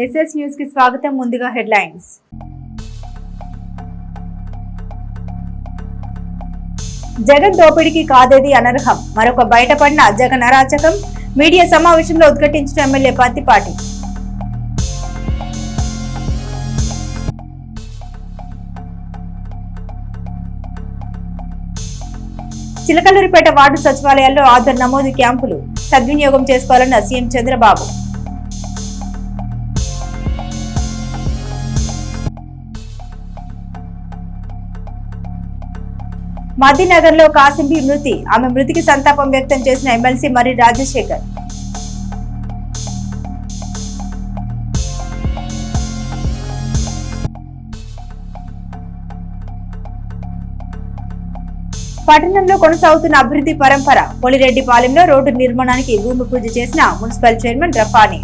SS news కి స్వాగతం. ముందుగా హెడ్లైన్స్. జగన్ దోపిడీకి కాదేది అనర్హం, మరొక బయటపడిన జగన్ అరాచకం. మీడియా సమావేశంలో ఉద్ఘాటించిన ఎమ్మెల్యే పత్తిపాటి. చిలకలూరిపేట వార్డు సచివాలయాల్లో ఆధార్ నమోదు క్యాంపులు సద్వినియోగం చేసుకోవాలన్న సీఎం చంద్రబాబు. మధ్యనగర్ లో కాసింబి మృతి, ఆమె మృతికి సంతాపం వ్యక్తం చేసిన ఎమ్మెల్సీ మర్రి రాజశేఖర్. పట్టణంలో కొనసాగుతున్న అభివృద్ధి పరంపర. పొలిరెడ్డిపాలెంలో రోడ్డు నిర్మాణానికి భూమి పూజ చేసిన మున్సిపల్ చైర్మన్ రఫానీ.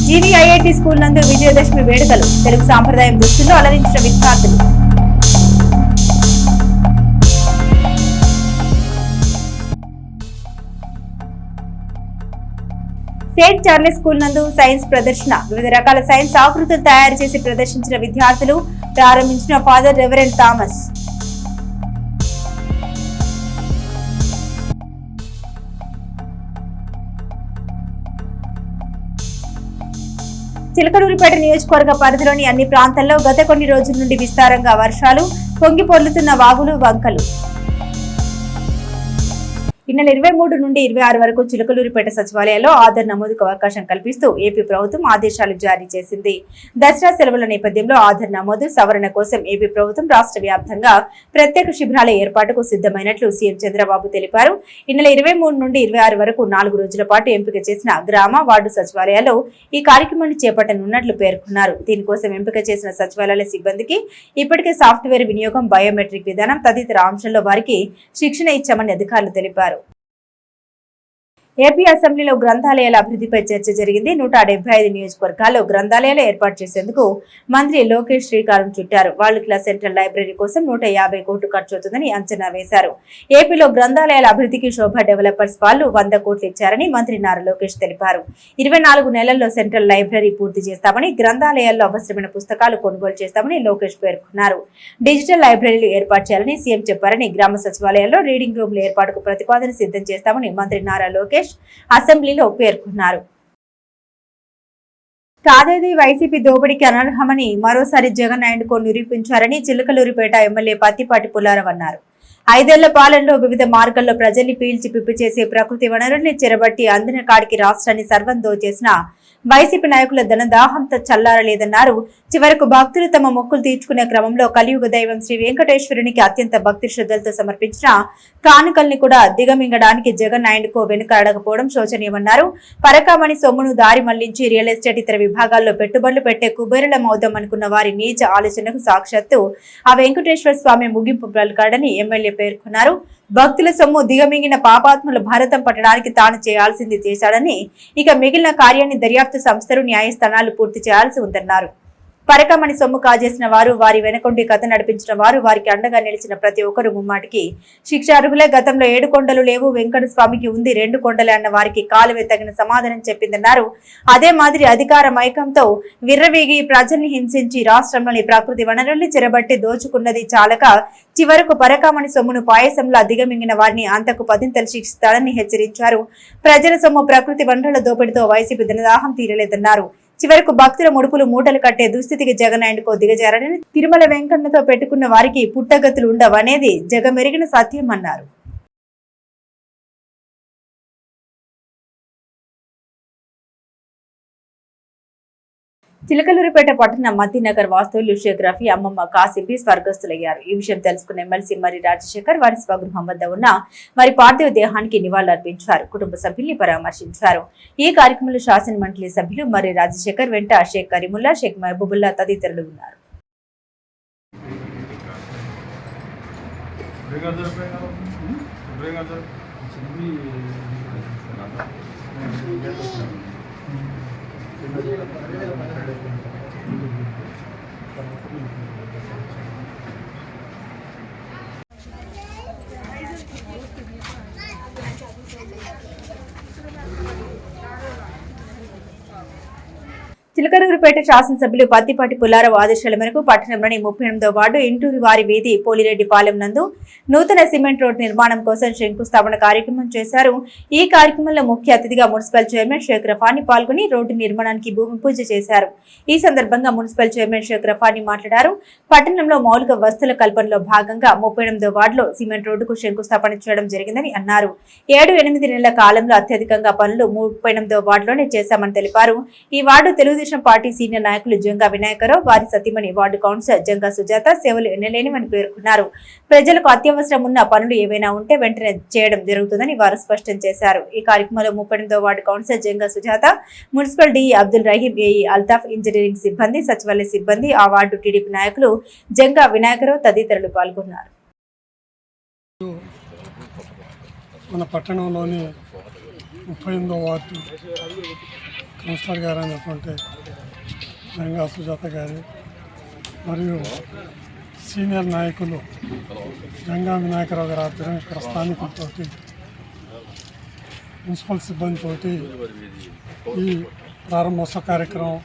జీవీఐఐటి స్కూల్ నందు విజయదశమి వేడుకలు. తెలుగు సాంప్రదాయం దుస్తుల్లో అలరించిన విద్యార్థులు. సెయింట్ చార్లెస్ స్కూల్ నందు సైన్స్ ప్రదర్శన. వివిధ రకాల సైన్స్ ఆకృతులు తయారు చేసి ప్రదర్శించిన విద్యార్థులు. ప్రారంభించిన ఫాదర్ రెవరెండ్ థామస్. చిలకలూరిపేట నియోజకవర్గ పరిధిలోని అన్ని ప్రాంతాల్లో గత కొన్ని రోజుల నుండి విస్తారంగా వర్షాలు. పొంగి పొర్లుతున్న వాగులు, వంకలు. ఈ నెల 23 నుండి 26 వరకు చిలకలూరిపేట సచివాలయాల్లో ఆధార్ నమోదుకు అవకాశం కల్పిస్తూ ఏపీ ప్రభుత్వం ఆదేశాలు జారీ చేసింది. దసరా సెలవుల నేపథ్యంలో ఆధార్ నమోదు సవరణ కోసం ఏపీ ప్రభుత్వం రాష్ట్ర వ్యాప్తంగా ప్రత్యేక శిబిరాల ఏర్పాటుకు సిద్ధమైనట్లు సీఎం చంద్రబాబు తెలిపారు. ఈ నెల 23 నుండి 26 వరకు 4 రోజుల పాటు ఎంపిక చేసిన గ్రామ, వార్డు సచివాలయాల్లో ఈ కార్యక్రమాన్ని చేపట్టనున్నట్లు పేర్కొన్నారు. దీనికోసం ఎంపిక చేసిన సచివాలయాల సిబ్బందికి ఇప్పటికే సాఫ్ట్వేర్ వినియోగం, బయోమెట్రిక్ విధానం తదితర అంశాల్లో వారికి శిక్షణ ఇచ్చామని అధికారులు తెలిపారు. ఏపీ అసెంబ్లీలో గ్రంథాలయాల అభివృద్ధిపై చర్చ జరిగింది. 175 నియోజకవర్గాల్లో గ్రంథాలయాలు ఏర్పాటు చేసేందుకు మంత్రి లోకేష్ శ్రీకారం చుట్టారు. వరల్డ్ క్లాస్ సెంట్రల్ లైబ్రరీ కోసం 150 కోట్లు ఖర్చు అవుతుందని అంచనా వేశారు. ఏపీలో గ్రంథాలయాల అభివృద్ధికి శోభ డెవలపర్స్ వాళ్ళు 100 కోట్లు ఇచ్చారని మంత్రి నారా లోకేష్ తెలిపారు. 24 నెలల్లో సెంట్రల్ లైబ్రరీ పూర్తి చేస్తామని, గ్రంథాలయాల్లో అవసరమైన పుస్తకాలు కొనుగోలు చేస్తామని లోకేష్ పేర్కొన్నారు. డిజిటల్ లైబ్రరీలు ఏర్పాటు చేయాలని సీఎం చెప్పారని, గ్రామ సచివాలయాల్లో రీడింగ్ రూమ్ల ఏర్పాటుకు ప్రతిపాదన సిద్ధం చేస్తామని మంత్రి నారా లోకేష్ అసెంబ్లీలో పేర్కొన్నారు. కాదేది వైసీపీ దోపిడీకి అనర్హమని మరోసారి జగన్ అండ్ కో నిరూపించారని చిలకలూరిపేట ఎమ్మెల్యే పత్తిపాటి పుల్లారావు అన్నారు. 5 ఏళ్ల పాలనలో వివిధ మార్గాల్లో ప్రజల్ని పీల్చి పిప్పి చేసే ప్రకృతి వనరుల్ని చెరబట్టి అందిన కాడికి రాష్ట్రాన్ని సర్వం దోచేసిన వైసీపీ నాయకుల ధనదాహంతో చల్లారలేదన్నారు. చివరకు భక్తులు తమ మొక్కులు తీర్చుకునే క్రమంలో కలియుగ దైవం శ్రీ వెంకటేశ్వరునికి అత్యంత భక్తి శ్రద్ధలతో సమర్పించిన కానుకల్ని కూడా దిగమింగడానికి జగన్ అండ్ కో వెనుకాడకపోవడం శోచనీయమన్నారు. పరకామణి సొమ్మును దారి మళ్లించి రియల్ ఎస్టేట్ ఇతర విభాగాల్లో పెట్టుబడులు పెట్టే కుబేరులమవుదాం అనుకున్న వారి నీచ ఆలోచనకు సాక్షాత్తు ఆ వెంకటేశ్వర స్వామి ముగింపు పలకాడని ఎమ్మెల్యే పేర్కొన్నారు. భక్తుల సొమ్ము దిగమింగిన పాపాత్ముల భారతం పట్టడానికి తాను చేయాల్సింది చేశాడని, ఇక మిగిలిన కార్యాన్ని దర్యాప్తు సంస్థలు, న్యాయస్థానాలు పూర్తి చేయాల్సి ఉందన్నారు. పరకమణి సొమ్ము కాజేసిన వారు, వారి వెనకొండి కథ నడిపించిన వారు, వారికి అండగా నిలిచిన ప్రతి ఒక్కరు ముమ్మాటికి శిక్షార్హులే. గతంలో 7 కొండలు లేవు, వెంకట స్వామికి ఉంది 2 కొండలే అన్న వారికి కాలువే తగిన సమాధానం చెప్పిందన్నారు. అదే మాదిరి అధికార మైకంతో విర్రవీగి ప్రజల్ని హింసించి రాష్ట్రంలోని ప్రకృతి వనరుల్ని చెరబట్టి దోచుకున్నది చాలక చివరకు పరకామణి సొమ్మును పాయసంలా దిగమింగిన వారిని అంతకు 10 శిక్షిస్తారని హెచ్చరించారు. ప్రజల సొమ్ము, ప్రకృతి వనరుల దోపిడితో వైసీపీ ధనదాహం తీరలేదన్నారు. చివరకు భక్తుల ముడుపులు మూటలు కట్టే దుస్థితికి జగన్ అండ్ కో దిగజారని, తిరుమల వెంకన్నతో పెట్టుకున్న వారికి పుట్టగతులు ఉండవనేది జగమెరిగిన సత్యం అన్నారు. చిలకలూరిపేట పట్టణ మధ్యనగర్ వాస్తవులు షేగ్రఫీ అమ్మమ్మ కాసింబి స్వర్గస్థులయ్యారు. ఈ విషయం తెలుసుకున్న ఎమ్మెల్సీ మర్రి రాజశేఖర్ వారి స్వగృహం వద్ద ఉన్న వారి పార్థివ దేహానికి నివాళులర్పించారు. కుటుంబ సభ్యుల్ని పరామర్శించారు. ఈ కార్యక్రమంలో శాసన మండలి సభ్యులు మర్రి రాజశేఖర్ వెంట షేక్ కరీముల్లా, షేక్ మహబూబుల్లా తదితరులు ఉన్నారు. చిలకలూరుపేట శాసనసభ్యులు పత్తిపాటి పుల్లారావు ఆదేశాల మేరకు పట్టణంలోని 38వ వార్డు ఇంటూరి వారి వీధి పోలిరెడ్డిపాలెం నందు నూతన సిమెంట్ రోడ్ నిర్మాణం కోసం శంకుస్థాపన కార్యక్రమం చేశారు. ఈ కార్యక్రమంలో ముఖ్య అతిథిగా మున్సిపల్ చైర్మన్ షేక్ రఫాని పాల్గొని రోడ్డు నిర్మాణానికి భూమి పూజ చేశారు. ఈ సందర్భంగా మున్సిపల్ చైర్మన్ షేక్ రఫాని మాట్లాడారు. పట్టణంలో మౌలిక వసతుల కల్పనలో భాగంగా 38వ వార్డులో సిమెంట్ రోడ్డుకు శంకుస్థాపన చేయడం జరిగిందని అన్నారు. 7-8 నెలల కాలంలో అత్యధికంగా పనులు 38వ వార్డులోనే చేశామని తెలిపారు. ఈ వార్డు తెలుగుదేశం పార్టీ సీనియర్ నాయకులు జంగా వినాయకరావు, వారి సతీమణి వార్డు కౌన్సిలర్ జంగా సుజాత సేవలు ఎన్నలేనివని పేర్కొన్నారు. ప్రజలకు అత్యవసరం ఉన్న పనులు ఏవైనా ఉంటే వెంటనే చేయడం జరుగుతుందని వారు స్పష్టం చేశారు. ఈ కార్యక్రమంలో 38వ ward councillor Janga Sujatha, municipal DE Abdul Rahim, AE Altaf, engineering సిబ్బంది, సచివాలయ సిబ్బంది, ఆ వార్డు టీడీపీ నాయకులు జంగా వినాయకరావు తదితరులు పాల్గొన్నారు. మన పట్టణంలోని 38వ వార్డు కౌన్సిలర్ గారు అయినటువంటి జంగా సుజాత గారు మరియు సీనియర్ నాయకులు జంగా వినాయకరావు గారి ఆధ్వర్యం ఇక్కడ స్థానికులతో మున్సిపల్ సిబ్బందితోటి ఈ ప్రారంభోత్సవ కార్యక్రమం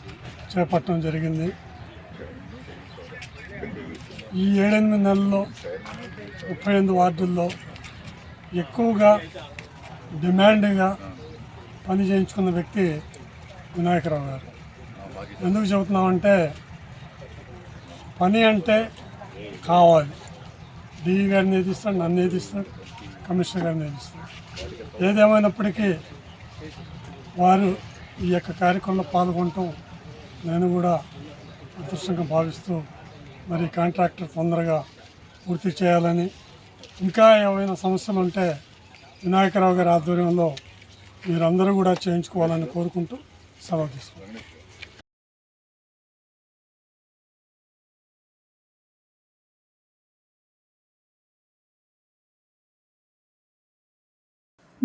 చేపట్టడం జరిగింది. ఈ 7-8 నెలల్లో 38 వార్డుల్లో ఎక్కువగా డిమాండ్గా పని చేయించుకున్న వ్యక్తి వినాయకరావు గారు. ఎందుకు చెబుతున్నామంటే పని అంటే కావాలి. డిఈ గారిని ఏదిస్తాడు, నన్ను ఏదిస్తాడు, కమిషనర్ గారిని ఏదిస్తాడు. ఏదేమైనప్పటికీ వారు ఈ యొక్క కార్యక్రమంలో పాల్గొనటం నేను కూడా అదృష్టంగా భావిస్తూ మరి కాంట్రాక్టర్ తొందరగా పూర్తి చేయాలని, ఇంకా ఏమైనా సమస్యలు ఉంటే వినాయకరావు గారి ఆధ్వర్యంలో మీరందరూ కూడా చేయించుకోవాలని కోరుకుంటూ సెలవు తీసుకుంటాం.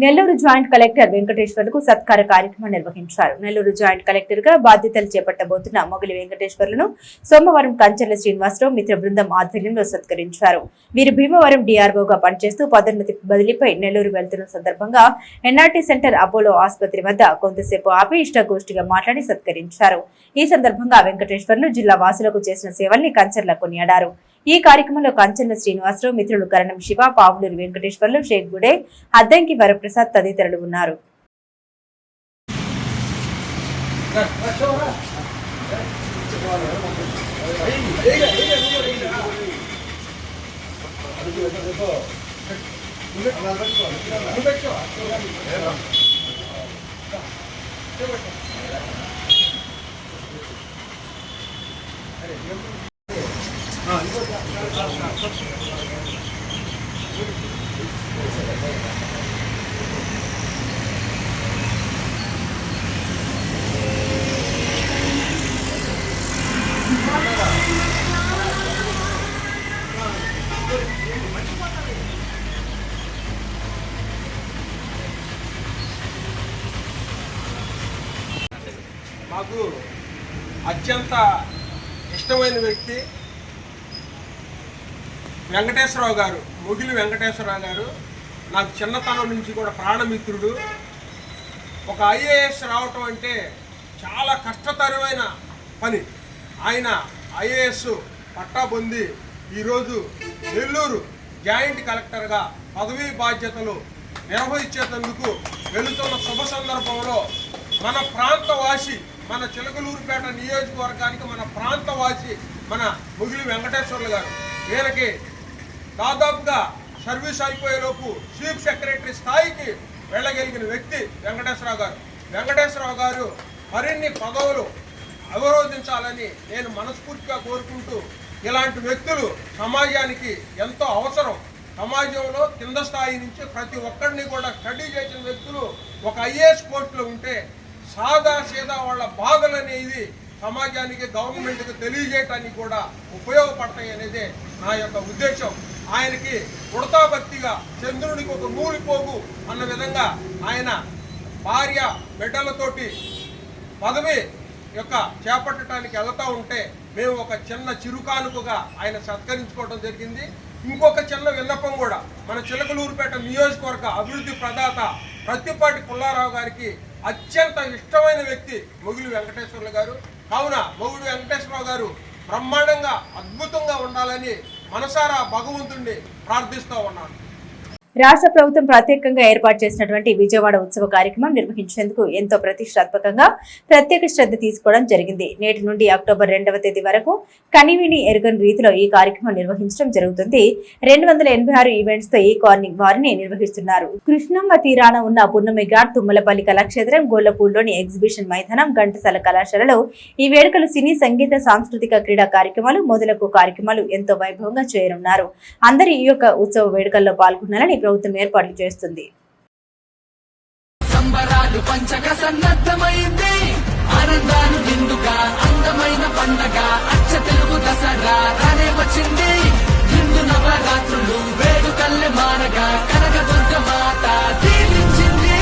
నెల్లూరు జాయింట్ కలెక్టర్ వెంకటేశ్వర్లకు సత్కార కార్యక్రమం నిర్వహించారు. నెల్లూరు జాయింట్ కలెక్టర్ గా బాధ్యతలు చేపట్టబోతున్న మొగిలి వెంకటేశ్వర్లను సోమవారం కంచర్ల శ్రీనివాసరావు మిత్ర బృందం ఆధ్వర్యంలో సత్కరించారు. వీరు భీమవరం డిఆర్ఓగా పనిచేస్తూ పదోన్నతి బదిలీపై నెల్లూరు వెళ్తున్న సందర్భంగా ఎన్ఆర్టీ సెంటర్ అపోలో ఆసుపత్రి వద్ద కొంతసేపు ఆపి ఇష్టగోష్ఠిగా మాట్లాడి సత్కరించారు. ఈ సందర్భంగా వెంకటేశ్వర్లు జిల్లా వాసులకు చేసిన సేవల్ని కంచర్ల కొనియాడారు. ఈ కార్యక్రమంలో కంచర్ల శ్రీనివాసరావు, మిత్రులు కరణం శివ, పావులూరు వెంకటేశ్వర్లు, షేక్ గుడే, అద్దంకి వరప్రసాద్ తదితరులు ఉన్నారు. మాకు అత్యంత ఇష్టమైన వ్యక్తి వెంకటేశ్వరరావు గారు, మొగిలి వెంకటేశ్వరరావు గారు నాకు చిన్నతనం నుంచి కూడా ప్రాణమిత్రుడు. ఒక ఐఏఎస్ రావటం అంటే చాలా కష్టతరమైన పని. ఆయన ఐఏఎస్ పట్టా పొంది ఈరోజు నెల్లూరు జాయింట్ కలెక్టర్గా పదవీ బాధ్యతలు నిర్వహించేందుకు వెళుతున్న శుభ సందర్భంలో మన ప్రాంతవాసి, మన చిలకలూరుపేట నియోజకవర్గానికి మన ప్రాంతవాసి మన మొగిలి వెంకటేశ్వర్లు గారు, వీళ్ళకి దాదాపుగా సర్వీస్ అయిపోయేలోపు చీఫ్ సెక్రటరీ స్థాయికి వెళ్ళగలిగిన వ్యక్తి వెంకటేశ్వరరావు గారు. వెంకటేశ్వరరావు గారు మరిన్ని పదవులు అవరోధించాలని నేను మనస్ఫూర్తిగా కోరుకుంటూ, ఇలాంటి వ్యక్తులు సమాజానికి ఎంతో అవసరం. సమాజంలో కింద స్థాయి నుంచి ప్రతి ఒక్కరిని కూడా స్టడీ చేసిన వ్యక్తులు ఒక ఐఏఎస్ పోస్టులో ఉంటే సాదా సీదా వాళ్ళ బాధలు అనేది సమాజానికి, గవర్నమెంట్కి తెలియజేయటానికి కూడా ఉపయోగపడతాయి అనేది నా యొక్క ఉద్దేశం. ఆయనకి ఉడతాభక్తిగా చంద్రుడికి ఒక మూలిపోగు అన్న విధంగా ఆయన భార్య బిడ్డలతోటి పదవి యొక్క చేపట్టడానికి వెళ్తూ ఉంటే మేము ఒక చిన్న చిరుకానుకగా ఆయన సత్కరించుకోవడం జరిగింది. ఇంకొక చిన్న విన్నపం కూడా, మన చిలకలూరుపేట నియోజకవర్గ అభివృద్ధి ప్రదాత పత్తిపాటి పుల్లారావు గారికి అత్యంత ఇష్టమైన వ్యక్తి మొగిలి వెంకటేశ్వర్లు గారు. కావున మొగుడు వెంకటేశ్వరరావు గారు బ్రహ్మాండంగా అద్భుతంగా ఉండాలని మనసారా భగవంతుణ్ణి ప్రార్థిస్తూ ఉన్నాను. రాష్ట్ర ప్రభుత్వం ప్రత్యేకంగా ఏర్పాటు చేసినటువంటి విజయవాడ ఉత్సవ కార్యక్రమం నిర్వహించేందుకు ఎంతో ప్రతిష్టాత్మకంగా ప్రత్యేక శ్రద్ధ తీసుకోవడం జరిగింది. నేటి నుండి అక్టోబర్ 2వ తేదీ వరకు కనివిని ఎరుగని రీతిలో ఈ కార్యక్రమం నిర్వహించడం జరుగుతుంది. 286 ఈవెంట్స్ తో ఈ వారిని నిర్వహిస్తున్నారు. కృష్ణమ్మ తీరాన ఉన్న పున్నమి ఘాట్, తుమ్మలపల్లి కళాక్షేత్రం, గోళ్లపూడిలోని ఎగ్జిబిషన్ మైదానం, ఘంటసాల కళాశాలలో ఈ వేడుకలు సినీ, సంగీత, సాంస్కృతిక, క్రీడా కార్యక్రమాలు మొదలగు కార్యక్రమాలు ఎంతో వైభవంగా చేయనున్నారు. అందరి ఈ యొక్క ఉత్సవ వేడుకల్లో పాల్గొనాలని ప్రభుత్వం ఏర్పాట్లు చేస్తుంది. సంబరాలు పంచక సన్నద్ధమైంది, ఆనందాలు నిండుగా అందమైన పండగ అచ్చ తెలుగు దసరా రానే వచ్చింది. నిండు నవరాత్రులు వేడుకల్లె మారగా కనకదుర్గ మాత దీవించింది.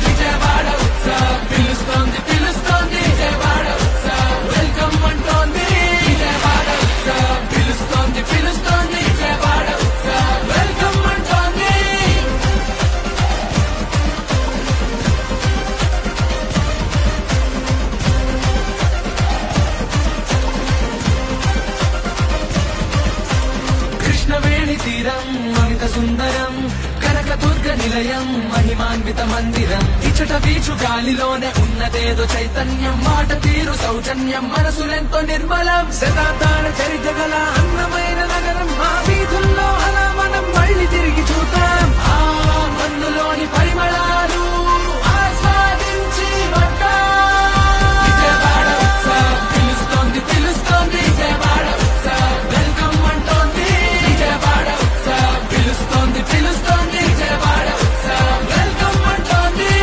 విజయవాడ ఉత్సవ్ పిలుస్తోంది పిలుస్తోంది, విజయవాడ ఉత్సవ్ వెల్కమ్ అంటోంది. విజయవాడ ఉత్సవ్ పిలుస్తోంది పిలుస్తోంది, విజయవాడ ఉత్సవ్ వెల్కమ్ అంటోంది. కృష్ణవేణి తీరం అమిత సుందరం, కనకదుర్గ నిలయం మహిమాన్విత మందిరం. ఇచ్చట బీచు గాలిలోనే ఉన్నదేదో చైతన్యం, మాట తీరు సౌజన్యం మనసులెంతో నిర్మలం. శతాబ్దాల చరిత్ర గల అందమైన నగరం, మా వీధుల్లో అలా మనం మళ్ళీ తిరిగి చూద్దాం. ఆ మన్నులోని పరిమళాలు ఆస్వాదించి వద్దాం. విజయవాడ ఉత్సవ్ పిలుస్తోంది పిలుస్తోంది, విజయవాడ ఉత్సవ్ వెల్కమ్ అంటోంది. విజయవాడ ఉత్సవ్ పిలుస్తోంది పిలుస్తోంది, విజయవాడ ఉత్సవ్ వెల్కమ్ అంటోంది.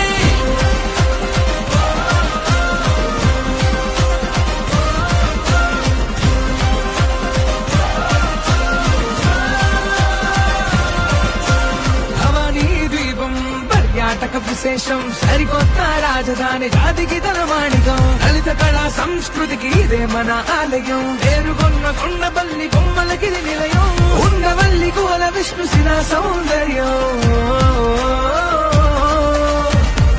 భవానీ ద్వీపం పర్యాటక విశేషం, సరికొత్త రాజధాని జాతికి తలమాణికం. లలిత కళా సంస్కృతికి ఇదే మన ఆలయం, పేరుగొన్న కొండపల్లి బొమ్మలకి నిలయం. ఉండవల్లి కోల విష్ణు శిలా సౌందర్యం,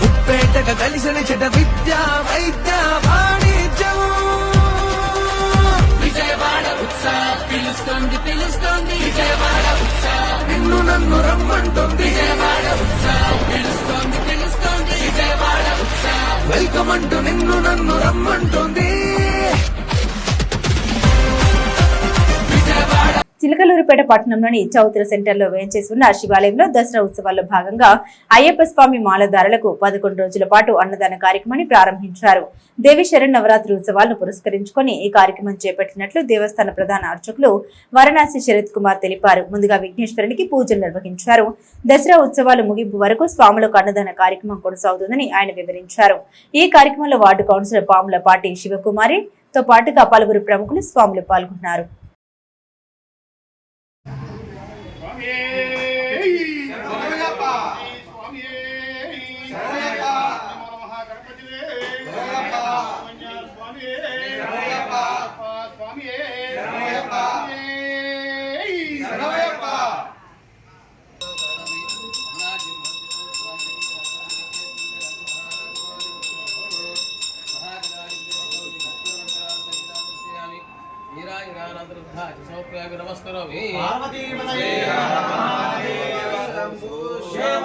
ఉప్పేటగా కలిసిన చెట విద్య వైద్య వాణిజ్యం. విజయవాడ ఉత్సవ్ పిలుస్తోంది పిలుస్తోంది, విజయవాడ ఉత్సవ్ నిన్ను నన్ను రమ్మంటుంది. విజయవాడ ఉత్సవ్ పిలుస్తోంది పిలుస్తోంది, విజయవాడ ఉత్సవ్ వెల్కమ్ అంటూ నిన్ను నన్ను రమ్మంటుంది. చిలకలూరిపేట పట్టణంలోని చౌత్ర సెంటర్లో వేంచేసి ఉన్న శివాలయంలో దసరా ఉత్సవాల్లో భాగంగా అయ్యప్ప స్వామి మాలధారులకు 11 రోజుల పాటు అన్నదాన కార్యక్రమాన్ని ప్రారంభించారు. దేవి శరన్నవరాత్రి ఉత్సవాలను పురస్కరించుకొని ఈ కార్యక్రమం చేపట్టినట్లు దేవస్థాన ప్రధాన అర్చకులు వారణాసి శరత్ కుమార్ తెలిపారు. ముందుగా విఘ్నేశ్వరునికి పూజలు నిర్వహించారు. దసరా ఉత్సవాలు ముగింపు వరకు స్వాములకు అన్నదాన కార్యక్రమం కొనసాగుతుందని ఆయన వివరించారు. ఈ కార్యక్రమంలో వార్డు కౌన్సిలర్ పాములపాటి శివకుమారితో పాటుగా పలువురు ప్రముఖులు స్వాములు పాల్గొన్నారు.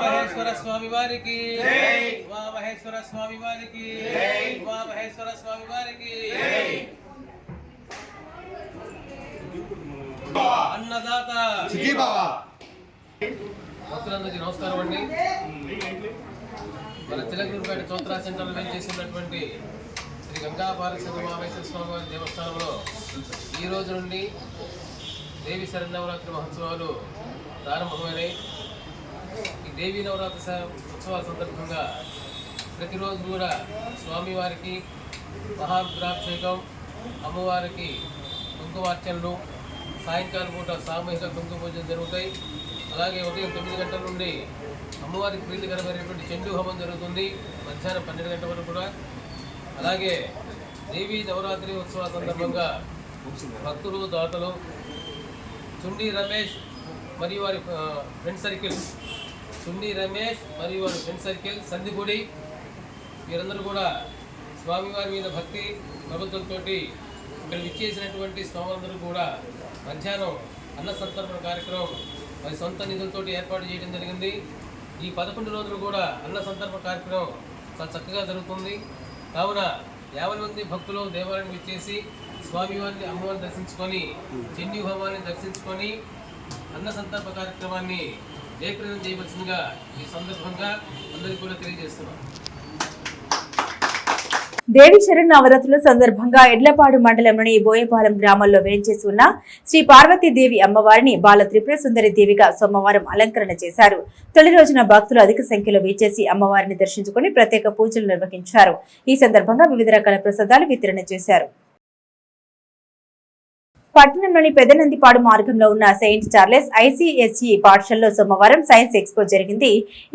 మహేశ్వర స్వామి వారికి, మహేశ్వర స్వామి వారికి, మహేశ్వర స్వామి వారికి. అన్నదాత భక్తులందరికీ నమస్కారం అండి. మన చిలకలూరిపేట చౌత్రా సెంటర్లో వేంచేసినటువంటి శ్రీ గంగాపారశ్వర ఉమామహేశ్వర స్వామి వారి దేవస్థానంలో ఈ రోజు నుండి దేవి శరన్నవరాత్రి మహోత్సవాలు ప్రారంభమైనాయి. ఈ దేవీ నవరాత్రి ఉత్సవాల సందర్భంగా ప్రతిరోజు కూడా స్వామివారికి మహారుద్రాభిషేకం, అమ్మవారికి కుంకుమార్చనలు, సాయంకాలం పూట సామూహిక కుంకుమ పూజలు జరుగుతాయి. అలాగే ఉదయం 9 గంటల నుండి అమ్మవారికి ప్రీతికరమైనటువంటి చెండు హోమం జరుగుతుంది. మధ్యాహ్నం 12 గంటల వరకు కూడా. అలాగే దేవీ నవరాత్రి ఉత్సవాల సందర్భంగా భక్తులు, దాతలు చుండి రమేష్ మరియు వారి ఫ్రెండ్ సర్కిల్, చుండి రమేష్ మరియు వారి ఫ్రెండ్ సర్కిల్, సందిగుడి మీరందరూ కూడా స్వామివారి మీద భక్తి ప్రభుత్వంతో ఇక్కడ విచ్చేసినటువంటి స్వాములందరూ కూడా మధ్యాహ్నం అన్న సంతర్పణ కార్యక్రమం మరి సొంత నిధులతో ఏర్పాటు చేయడం జరిగింది. ఈ 11 రోజులు కూడా అన్న సంతర్పణ కార్యక్రమం చాలా చక్కగా జరుగుతుంది. కావున 50 మంది భక్తులు దేవాలయానికి విచ్చేసి స్వామివారిని అమ్మవారిని దర్శించుకొని చెన్ని హోమాన్ని దర్శించుకొని అన్న సంతర్పణ కార్యక్రమాన్ని జయప్రదం చేయవలసిందిగా ఈ సందర్భంగా అందరికీ కూడా తెలియజేస్తున్నాం. దేవి శరన్నవరాత్రుల సందర్భంగా ఎడ్లపాడు మండలంలోని బోయపాలెం గ్రామంలో వేంచేసి ఉన్న శ్రీ పార్వతీదేవి అమ్మవారిని బాల త్రిపుర సుందరి దేవిగా సోమవారం అలంకరణ చేశారు. తొలి రోజున భక్తులు అధిక సంఖ్యలో వేచేసి అమ్మవారిని దర్శించుకుని ప్రత్యేక పూజలు నిర్వహించారు. ఈ సందర్భంగా వివిధ రకాల ప్రసాదాలు వితరణ చేశారు. పట్టణంలోని పెదనందిపాడు మార్గంలో ఉన్న సెయింట్ చార్లెస్ ఐసీఎస్ఈ పాఠశాలలో సోమవారం సైన్స్ ఎక్స్పో జరిగింది.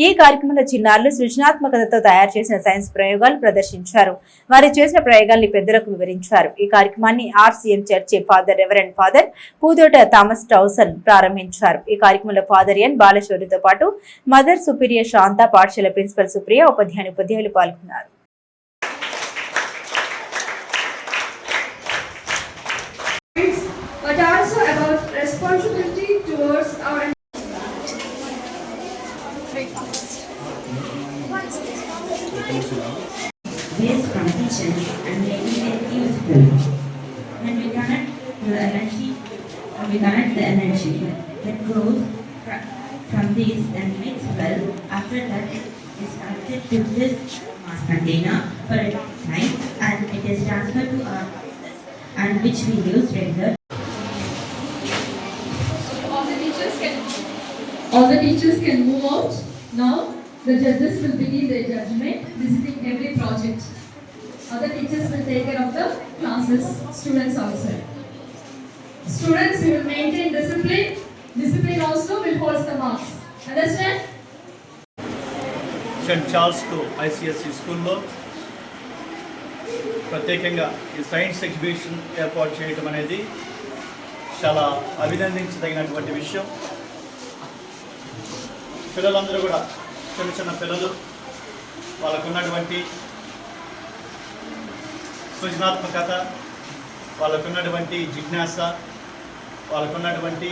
ఈ కార్యక్రమంలో చిన్నారులు సృజనాత్మకతతో తయారు చేసిన సైన్స్ ప్రయోగాలు ప్రదర్శించారు. వారు చేసిన ప్రయోగాల్ని పెద్దలకు వివరించారు. ఈ కార్యక్రమాన్ని RCM church father reverend father Poodota Thomas Towson ప్రారంభించారు. ఈ కార్యక్రమంలో ఫాదర్ ఎన్ బాలశౌరితో పాటు మదర్ సుపీరియర్ శాంత, పాఠశాల ప్రిన్సిపల్ సుప్రియ, ఉపాధ్యాయులు పాల్గొన్నారు. But also about responsibility towards our waste from kitchen and making it useful. When we connect the energy that goes from this and makes well, after that it is connected to this mass container for a time and it is transferred to our process and which we use regularly. all the teachers can move out. Now the judges will begin their judgment, visiting every project. Other teachers will take care of the classes, students also. Students will maintain discipline. Discipline also will hold the marks. Understand? Saint Charles ICSC స్కూల్లో ప్రత్యేకంగా ఈ science exhibition ఏర్పాటు చేయడం అనేది చాలా అభినందించదగినటువంటి విషయం. పిల్లలందరూ కూడా చిన్న పిల్లలు వాళ్ళకున్నటువంటి సృజనాత్మకత, వాళ్ళకున్నటువంటి జిజ్ఞాస, వాళ్ళకున్నటువంటి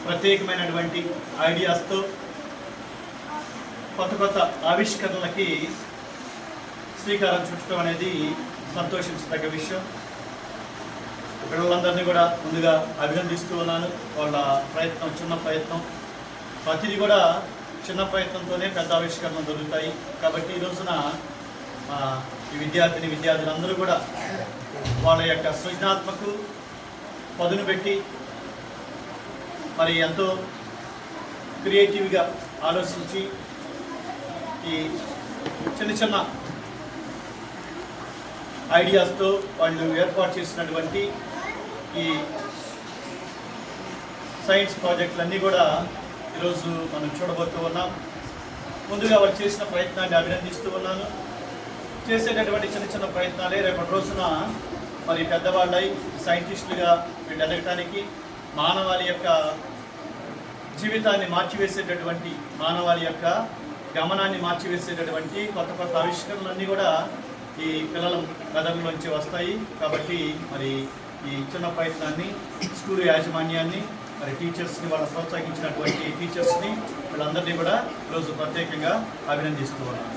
ప్రత్యేకమైనటువంటి ఐడియాస్తో కొత్త ఆవిష్కరణలకి శ్రీకారం చుట్టడం అనేది సంతోషించదగ్గ విషయం. పిల్లలందరినీ కూడా ముందుగా అభినందిస్తూ ఉన్నాను. వాళ్ళ ప్రయత్నం చిన్న ప్రయత్నం, ప్రతిదీ కూడా చిన్న ప్రయత్నంతోనే పెద్ద ఆవిష్కరణలు దొరుకుతాయి. కాబట్టి ఈ రోజున ఈ విద్యార్థులందరూ కూడా వాళ్ళ యొక్క సృజనాత్మక పదును పెట్టి మరి ఎంతో క్రియేటివ్గా ఆలోచించి ఈ చిన్న ఐడియాస్తో వాళ్ళు ఏర్పాటు చేసినటువంటి ఈ సైన్స్ ప్రాజెక్టులన్నీ కూడా ఈరోజు మనం చూడబోతూ ఉన్నాం. ముందుగా వాళ్ళు చేసిన ప్రయత్నాన్ని అభినందిస్తూ ఉన్నాను. చేసేటటువంటి చిన్న ప్రయత్నాలే రేపటి రోజున మరి పెద్దవాళ్ళై సైంటిస్టులుగా వీళ్ళు ఎదగటానికి, మానవాళి యొక్క జీవితాన్ని మార్చివేసేటటువంటి, మానవాళి యొక్క గమనాన్ని మార్చివేసేటటువంటి కొత్త ఆవిష్కరణలన్నీ కూడా ఈ పిల్లల మెదడులోంచి వస్తాయి. కాబట్టి మరి ఈ చిన్న ప్రయత్నాన్ని స్కూల్ యాజమాన్యాన్ని, మరి టీచర్స్ని, వాళ్ళ ప్రోత్సహించినటువంటి టీచర్స్ని, వీళ్ళందరినీ కూడా ఈరోజు ప్రత్యేకంగా అభినందిస్తూ ఉన్నాను.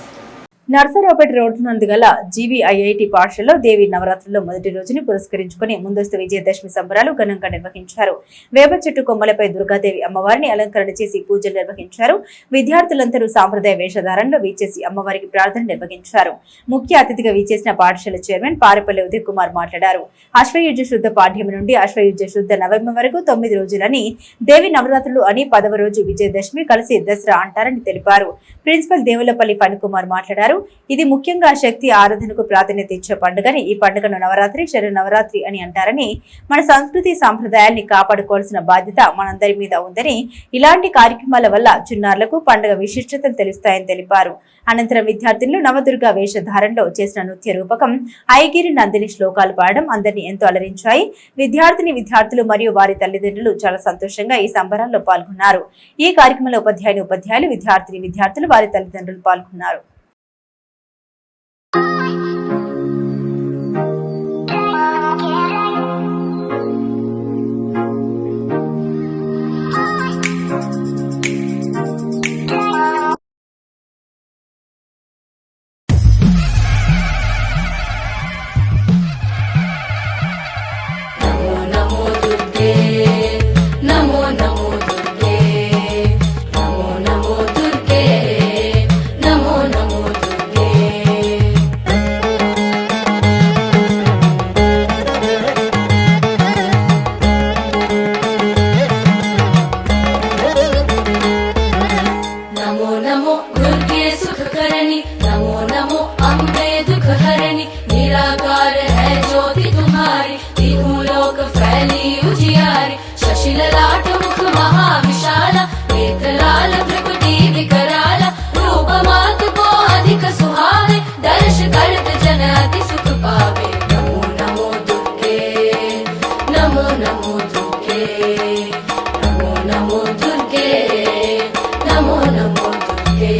నర్సరావుపేట రోడ్డు నందు గల జీవీఐఐటి పాఠశాలలో దేవి నవరాత్రుల్లో మొదటి రోజుని పురస్కరించుకుని ముందస్తు విజయదశమి సంబరాలు ఘనంగా నిర్వహించారు. వేప చెట్టు కొమ్మలపై దుర్గాదేవి అమ్మవారిని అలంకరణ చేసి పూజలు నిర్వహించారు. విద్యార్థులందరూ సాంప్రదాయ వేషధారణలో వీచేసి అమ్మవారికి ప్రార్థన నిర్వహించారు. ముఖ్య అతిథిగా వీచేసిన పాఠశాల చైర్మన్ పారెపల్లి ఉదయ్ కుమార్ మాట్లాడారు. అశ్వయుజ శుద్ధ పాఠ్యం నుండి అశ్వయుజ శుద్ధ నవమి వరకు 9 రోజులని, దేవి నవరాత్రులు అని 10వ రోజు విజయదశమి కలిసి దసరా అంటారని తెలిపారు. ప్రిన్సిపల్ దేవులపల్లి ఫణికుమార్ మాట్లాడారు. ఇది ముఖ్యంగా శక్తి ఆరాధనకు ప్రాధాన్యత ఇచ్చే పండుగని, ఈ పండుగను నవరాత్రి, శరన్నవరాత్రి అని అంటారని, మన సంస్కృతి సాంప్రదాయాల్ని కాపాడుకోవాల్సిన బాధ్యత మనందరి మీద ఉందని, ఇలాంటి కార్యక్రమాల వల్ల చిన్నారులకు పండుగ విశిష్టతలు తెలుస్తాయని తెలిపారు. అనంతరం విద్యార్థులు నవదుర్గా వేషధారణలో చేసిన నృత్య రూపకం ఐగిరి నందిని శ్లోకాలు పాడడం అందరినీ ఎంతో అలరించాయి. విద్యార్థులు మరియు వారి తల్లిదండ్రులు చాలా సంతోషంగా ఈ సంబరాల్లో పాల్గొన్నారు. ఈ కార్యక్రమంలో ఉపాధ్యాయులు, విద్యార్థులు, వారి తల్లిదండ్రులు పాల్గొన్నారు. तारिणी नमो नमो अम्बे दुख हरणी निराकार है ज्योति तुम्हारी तीनों लोक फैली उजियारी शशि ललाट मुख महाविशाला नेत्र लाल त्रिपुटी विकराल रूप मात को अधिक सुहावे दर्श करत जन अति सुख पावे नमो नमो दुर्गे नमो नमो दुर्गे नमो नमो दुर्गे नमो नमो दुर्गे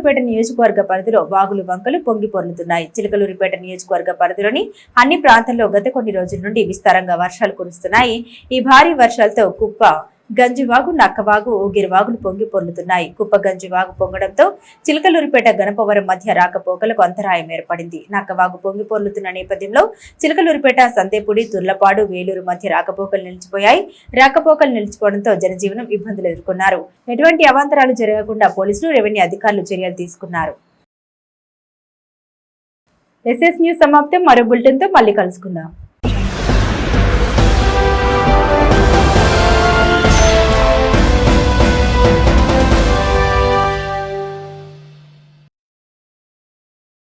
చిలకలూరిపేట నియోజకవర్గ పరిధిలో వాగులు వంకలు పొంగి పొర్లుతున్నాయి. చిలకలూరిపేట నియోజకవర్గ పరిధిలోని అన్ని ప్రాంతాల్లో గత కొన్ని రోజుల నుండి విస్తారంగా వర్షాలు కురుస్తున్నాయి. ఈ భారీ వర్షాలతో కుప్ప గంజివాగు, నక్కవాగు, ఊగిరివాగులు పొంగి పొర్లుతున్నాయి. కుప్ప గంజివాగు పొంగడంతో చిలకలూరిపేట గణపవరం మధ్య రాకపోకలకు అంతరాయం ఏర్పడింది. నక్కవాగు పొంగి పొర్లుతున్న నేపథ్యంలో చిలకలూరిపేట, సందేపూడి, తుర్లపాడు, వేలూరు మధ్య రాకపోకలు నిలిచిపోయాయి. రాకపోకలు నిలిచిపోవడంతో జనజీవనం ఇబ్బందులు ఎదుర్కొన్నారు. ఎటువంటి అవాంతరాలు జరగకుండా పోలీసులు, రెవెన్యూ అధికారులు చర్యలు తీసుకున్నారు. ఎస్ఎస్ న్యూస్ సమాప్తం. మరో బులెటిన్తో మళ్ళీ కలుసుకుందాం.